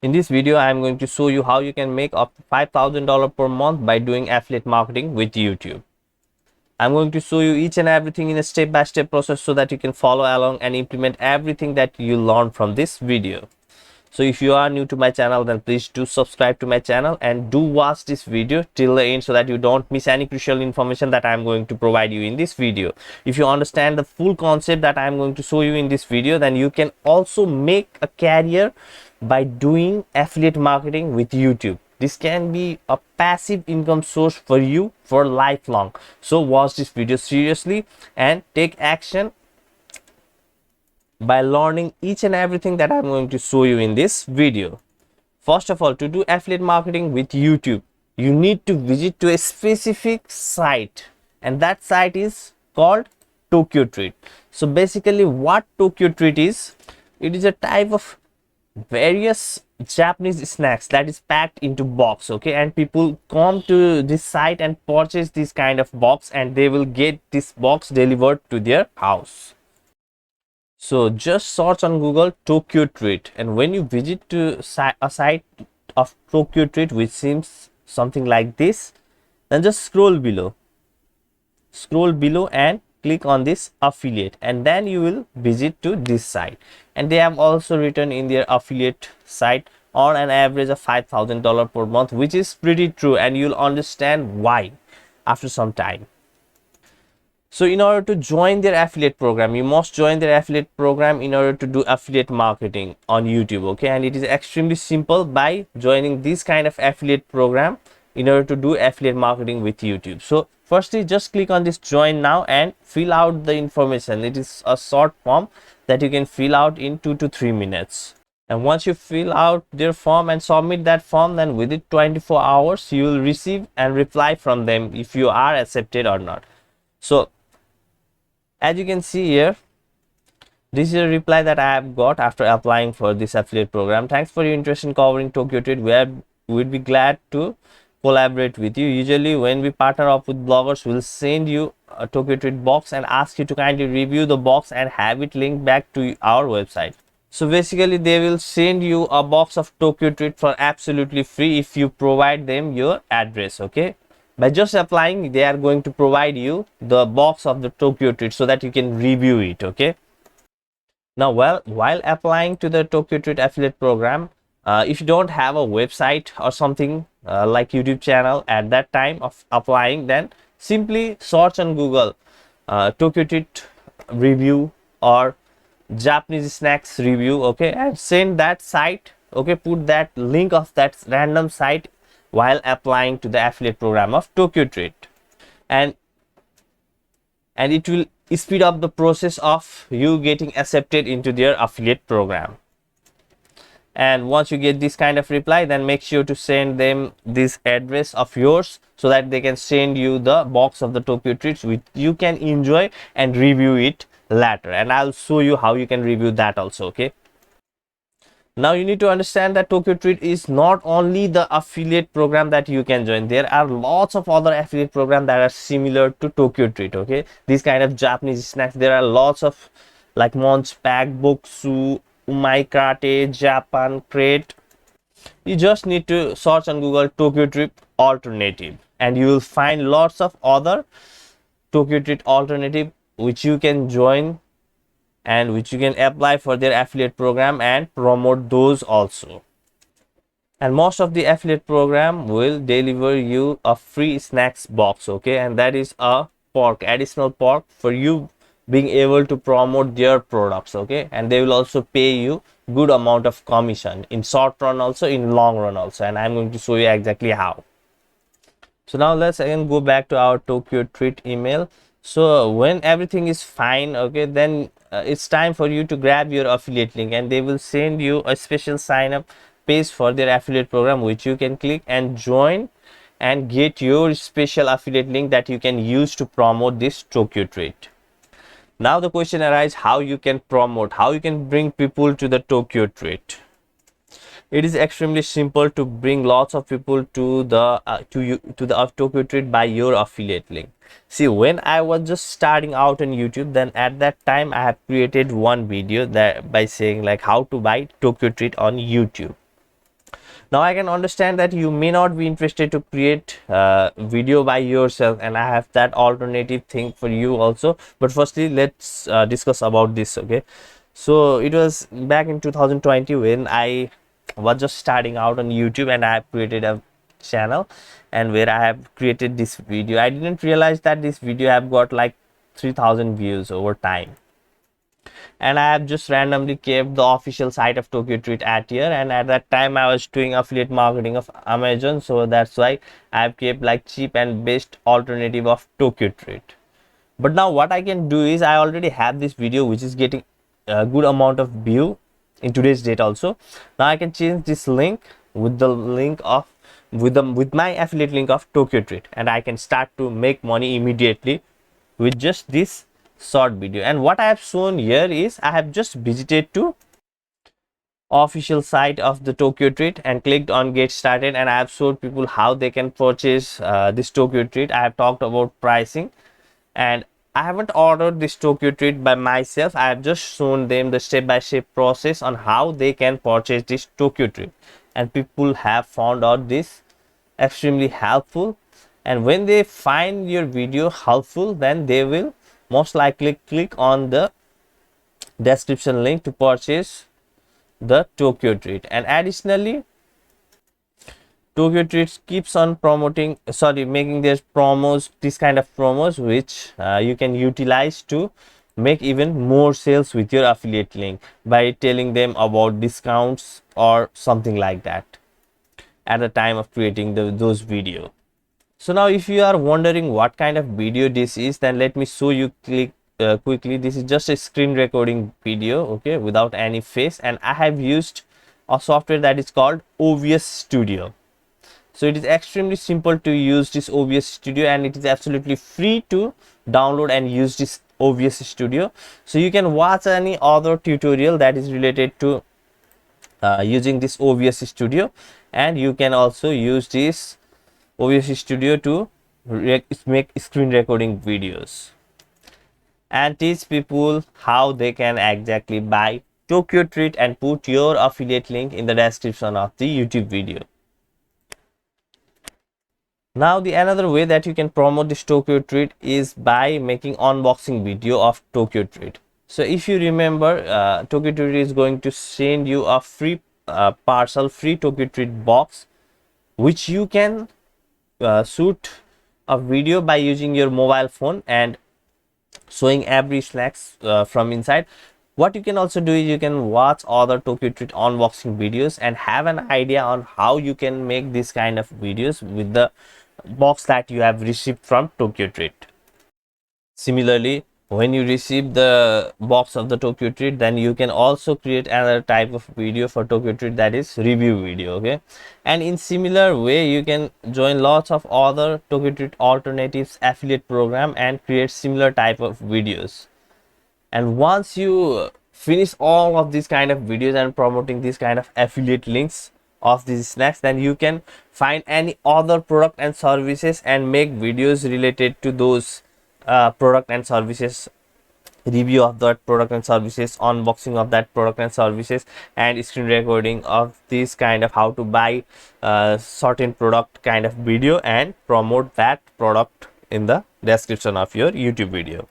In this video, I am going to show you how you can make up to $5,000 per month by doing affiliate marketing with YouTube. I'm going to show you each and everything in a step-by-step process so that you can follow along and implement everything that you learn from this video. So if you are new to my channel, then please do subscribe to my channel and do watch this video till the end so that you don't miss any crucial information that I am going to provide you in this video. If you understand the full concept that I am going to show you in this video, then you can also make a career by doing affiliate marketing with YouTube. This can be a passive income source for you for lifelong. So watch this video seriously and take action by learning each and everything that I'm going to show you in this video. First of all, to do affiliate marketing with YouTube, you need to visit to a specific site, and that site is called Tokyo Treat. So basically what Tokyo Treat is, it is a type of various Japanese snacks that is packed into box, okay, and people come to this site and purchase this kind of box and they will get this box delivered to their house. So just search on Google Tokyo Treat, and when you visit to a site of Tokyo Treat which seems something like this, then just scroll below and click on this affiliate, and then you will visit to this site. And they have also written in their affiliate site on an average of $5,000 per month, which is pretty true, and you'll understand why after some time. So in order to join their affiliate program, you must join their affiliate program in order to do affiliate marketing on YouTube, okay? And it is extremely simple by joining this kind of affiliate program in order to do affiliate marketing with YouTube. So firstly, just click on this join now and fill out the information. It is a short form that you can fill out in 2 to 3 minutes. And once you fill out their form and submit that form, then within 24 hours you will receive and reply from them if you are accepted or not. So as you can see here, this is a reply that I have got after applying for this affiliate program. Thanks for your interest in covering Tokyo Treat. We'd be glad to collaborate with you. Usually when we partner up with bloggers, we'll send you a Tokyo Treat box and ask you to kindly review the box and have it linked back to our website. So basically they will send you a box of Tokyo Treat for absolutely free if you provide them your address, okay? By just applying, they are going to provide you the box of the Tokyo Treat so that you can review it, okay? Now, while applying to the Tokyo Treat affiliate program, if you don't have a website or something like YouTube channel at that time of applying, then simply search on Google Tokyo Treat review or Japanese snacks review, okay, and send that site, okay, put that link of that random site while applying to the affiliate program of Tokyo Treat, and it will speed up the process of you getting accepted into their affiliate program. And once you get this kind of reply, then make sure to send them this address of yours so that they can send you the box of the Tokyo Treats which you can enjoy and review it later, and I'll show you how you can review that also, okay? Now you need to understand that Tokyo Treat is not only the affiliate program that you can join. There are lots of other affiliate programs that are similar to Tokyo Treat, okay? These kind of Japanese snacks, there are lots of like Munch Pack, Boksu, Umai Karate, Japan Crate. You just need to search on Google Tokyo Treat alternative and you will find lots of other Tokyo Treat alternative which you can join and which you can apply for their affiliate program and promote those also. And most of the affiliate program will deliver you a free snacks box, okay, and that is a additional perk for you being able to promote their products, okay, and they will also pay you good amount of commission in short run also, in long run also, and I'm going to show you exactly how. So now let's again go back to our Tokyo Treat email. So when everything is fine, okay, then it's time for you to grab your affiliate link and they will send you a special sign up page for their affiliate program which you can click and join and get your special affiliate link that you can use to promote this Tokyo Treat. Now the question arises, how you can promote, how you can bring people to the Tokyo Treat. It is extremely simple to bring lots of people to the Tokyo Treat by your affiliate link. See, when I was just starting out on YouTube, then at that time I have created one video that by saying like how to buy Tokyo Treat on YouTube. Now I can understand that you may not be interested to create video by yourself, and I have that alternative thing for you also. But firstly, let's discuss about this. Okay, so it was back in 2020 when I was just starting out on YouTube, and I have created a channel, and where I have created this video. I didn't realize that this video have got like 3000 views over time, and I have just randomly kept the official site of Tokyo Treat at here. And at that time I was doing affiliate marketing of Amazon, so that's why I have kept like cheap and best alternative of Tokyo Treat. But now what I can do is, I already have this video which is getting a good amount of view in today's date also. Now I can change this link with the link of with my affiliate link of Tokyo Treat, and I can start to make money immediately with just this short video. And what I have shown here is, I have just visited to official site of the Tokyo Treat and clicked on get started, and I have showed people how they can purchase this Tokyo Treat. I have talked about pricing, and I haven't ordered this Tokyo Treat by myself. I have just shown them the step-by-step process on how they can purchase this Tokyo Treat, and people have found out this extremely helpful. And when they find your video helpful, then they will most likely click on the description link to purchase the Tokyo Treat. And additionally, Tokyo Treats keeps on making their promos, this kind of promos, which you can utilize to make even more sales with your affiliate link by telling them about discounts or something like that at the time of creating those video. So now if you are wondering what kind of video this is, then let me show you quickly. This is just a screen recording video, okay, without any face, and I have used a software that is called OBS Studio. So it is extremely simple to use this OBS Studio, and it is absolutely free to download and use this OBS Studio. So you can watch any other tutorial that is related to using this OBS Studio, and you can also use this OBS Studio to make screen recording videos and teach people how they can exactly buy Tokyo Treat and put your affiliate link in the description of the YouTube video. Now the another way that you can promote this Tokyo Treat is by making unboxing video of Tokyo Treat. So if you remember, Tokyo Treat is going to send you a free parcel, free Tokyo Treat box, which you can shoot a video by using your mobile phone and showing every snacks from inside. What you can also do is, you can watch other Tokyo Treat unboxing videos and have an idea on how you can make this kind of videos with the box that you have received from Tokyo Treat. Similarly, when you receive the box of the Tokyo Treat, then you can also create another type of video for Tokyo Treat, that is review video, okay. And in similar way, you can join lots of other Tokyo Treat alternatives affiliate program and create similar type of videos. And once you finish all of these kind of videos and promoting these kind of affiliate links of these snacks, then you can find any other product and services and make videos related to those product and services, review of that product and services, unboxing of that product and services, and screen recording of this kind of how to buy certain product kind of video and promote that product in the description of your YouTube video.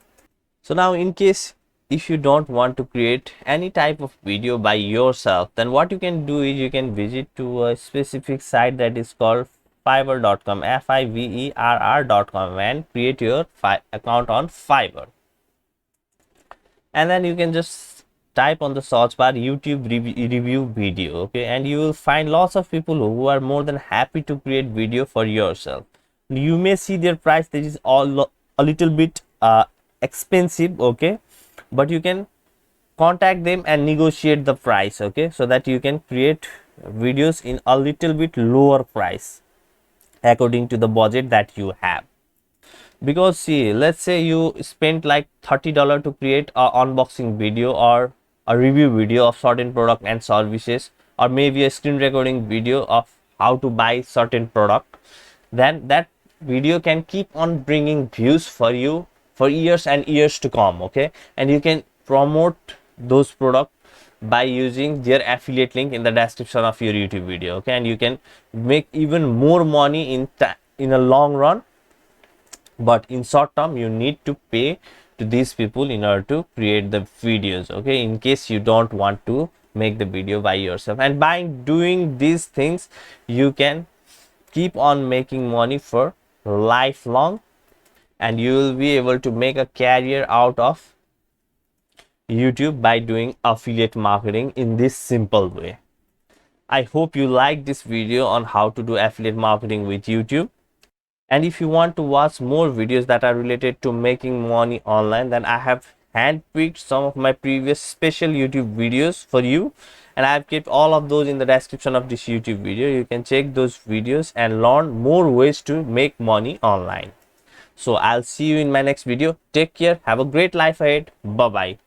So now in case if you don't want to create any type of video by yourself, then what you can do is, you can visit to a specific site that is called fiverr.com, fiverr.com, and create your account on Fiverr. And then you can just type on the search bar YouTube review video, okay, and you will find lots of people who are more than happy to create video for yourself. You may see their price, that is all a little bit expensive, okay, but you can contact them and negotiate the price, okay, so that you can create videos in a little bit lower price according to the budget that you have. Because see, let's say you spent like $30 to create a unboxing video or a review video of certain product and services, or maybe a screen recording video of how to buy certain product, then that video can keep on bringing views for you for years and years to come, okay. And you can promote those products by using their affiliate link in the description of your YouTube video. Okay, and you can make even more money in a long run, but in short term you need to pay to these people in order to create the videos. Okay, in case you don't want to make the video by yourself, and by doing these things you can keep on making money for lifelong, and you will be able to make a career out of YouTube by doing affiliate marketing in this simple way. I hope you like this video on how to do affiliate marketing with YouTube. And if you want to watch more videos that are related to making money online, then I have handpicked some of my previous special YouTube videos for you, and I have kept all of those in the description of this YouTube video. You can check those videos and learn more ways to make money online. So I'll see you in my next video. Take care. Have a great life ahead. Bye bye.